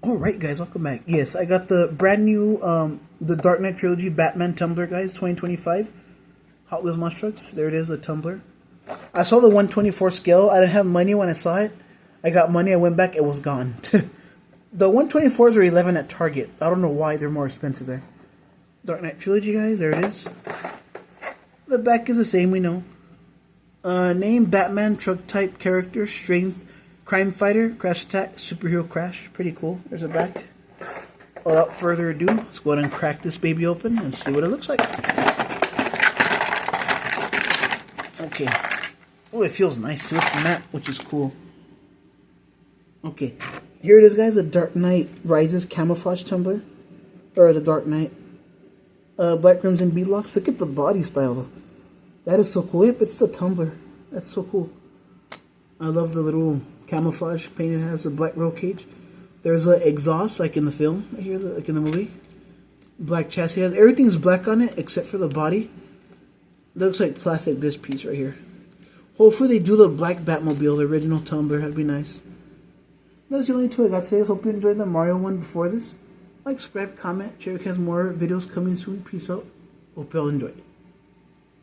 Alright guys, welcome back. Yes, I got the brand new, the Dark Knight Trilogy Batman tumbler, guys, 2025. Hot Wheels Monster Trucks. There it is, a tumbler. I saw the 124 scale. I didn't have money when I saw it. I got money, I went back, it was gone. The 124s are 11 at Target. I don't know why they're more expensive there. Dark Knight Trilogy, guys, there it is. The back is the same, we know. Name, Batman, truck type, character, strength, crime fighter, crash attack, superhero crash. Pretty cool. There's a back. Without further ado, let's go ahead and crack this baby open and see what it looks like. Okay. Oh, it feels nice too. It's matte, which is cool. Okay. Here it is, guys. The Dark Knight Rises camouflage tumbler. Or the Dark Knight. Black rims and beadlocks. Look at the body style though. That is so cool. Yep, it's a tumbler. That's so cool. I love the little camouflage paint it has, the black roll cage. There's an exhaust like in the film, right here, like in the movie. Black chassis has everything's black on it except for the body. Looks like plastic, this piece right here. Hopefully they do the black Batmobile, the original tumbler. That'd be nice. That's the only two I got today. Hope you enjoyed the Mario one before this. Like, subscribe, comment, share. Has more videos coming soon. Peace out. Hope you all enjoyed.